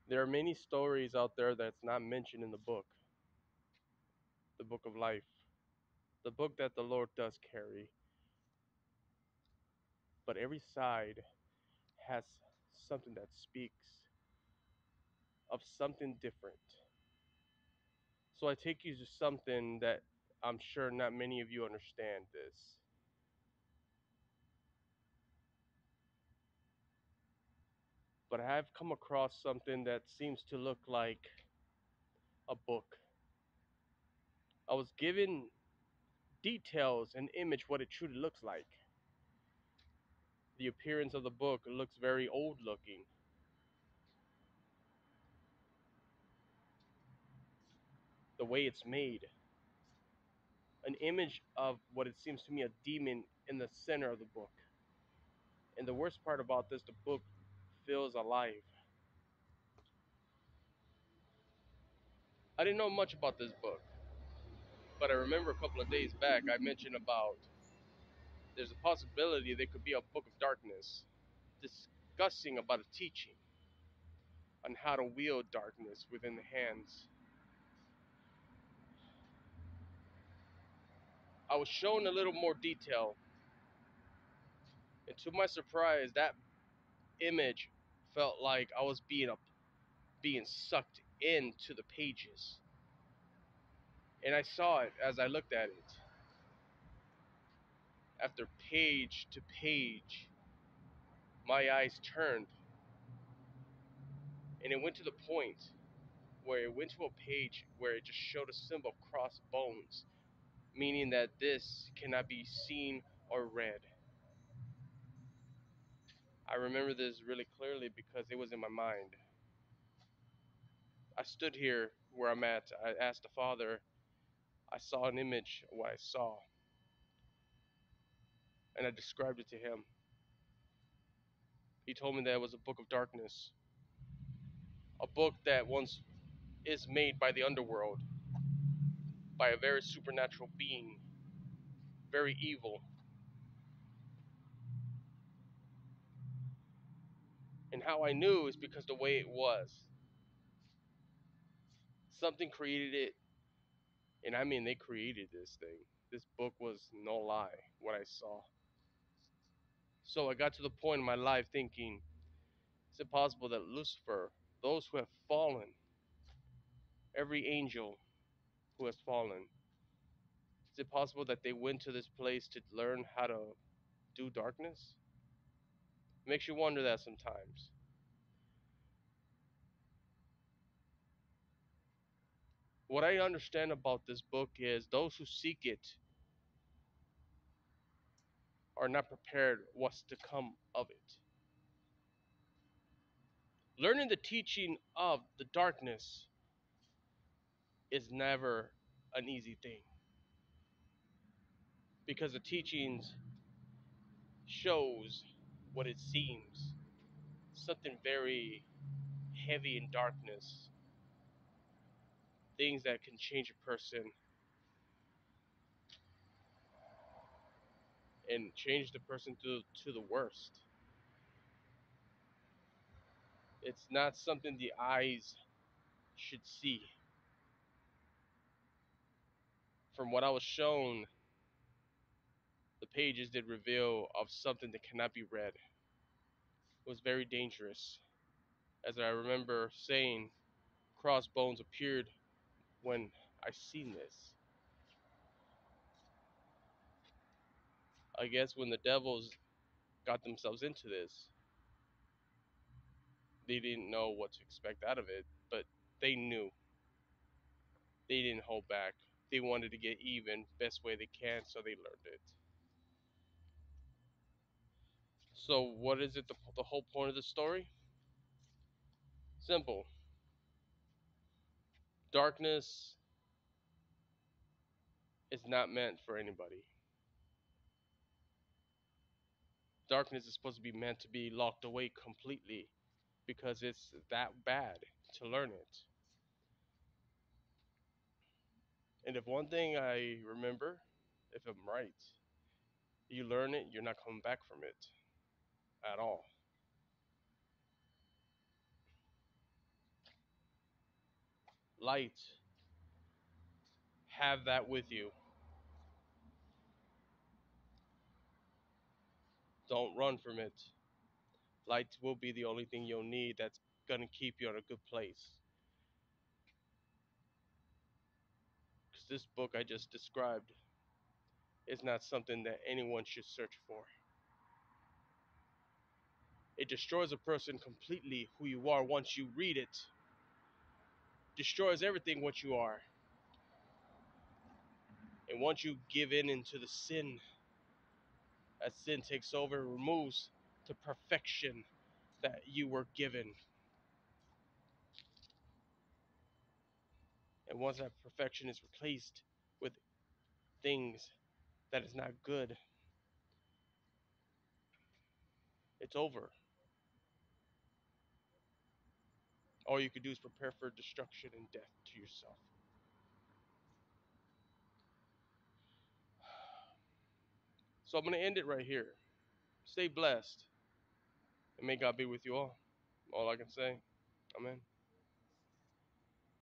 There are many stories out there that's not mentioned in the book of life, the book that the Lord does carry, but every side has something that speaks of something different. So I take you to something that I'm sure not many of you understand this. But I have come across something that seems to look like a book. I was given details and image what it truly looks like. The appearance of the book looks very old looking. The way it's made, an image of what it seems to me a demon in the center of the book. And the worst part about this, the book feels alive. I didn't know much about this book, but I remember a couple of days back I mentioned about there's a possibility there could be a book of darkness discussing about a teaching on how to wield darkness within the hands. I was shown a little more detail, and to my surprise, that image felt like I was being sucked into the pages. And I saw it as I looked at it. After page to page, my eyes turned, and it went to the point where it went to a page where it just showed a symbol of cross bones, meaning that this cannot be seen or read. I remember this really clearly because it was in my mind. I stood here where I'm at. I asked the Father, I saw an image of what I saw, and I described it to him. He told me that it was a book of darkness, a book that once is made by the underworld, by a very supernatural being, very evil. And how I knew is because the way it was. Something created it, and I mean they created this thing. This book was no lie, what I saw. So I got to the point in my life thinking, is it possible that Lucifer, those who have fallen, every angel who has fallen, is it possible that they went to this place to learn how to do darkness? It makes you wonder that sometimes. What I understand about this book is those who seek it are not prepared what's to come of it. Learning the teaching of the darkness is never an easy thing because the teachings shows what it seems, something very heavy in darkness, things that can change a person and change the person to the worst. It's not something the eyes should see. From what I was shown, the pages did reveal of something that cannot be read. It was very dangerous. As I remember saying, crossbones appeared when I seen this. I guess when the devils got themselves into this, they didn't know what to expect out of it, but they knew. They didn't hold back. They wanted to get even best way they can, so they learned it. So what is it, the whole point of the story? Simple. Darkness is not meant for anybody. Darkness is supposed to be meant to be locked away completely because it's that bad to learn it. And if one thing I remember, if I'm right, you learn it, you're not coming back from it at all. Light, have that with you. Don't run from it. Light will be the only thing you'll need that's going to keep you in a good place. Because this book I just described is not something that anyone should search for. It destroys a person completely who you are once you read it. Destroys everything what you are. And once you give in into the sin, that sin takes over and removes the perfection that you were given. And once that perfection is replaced with things that is not good, it's over. All you can do is prepare for destruction and death to yourself. So I'm going to end it right here. Stay blessed. And may God be with you all. All I can say. Amen.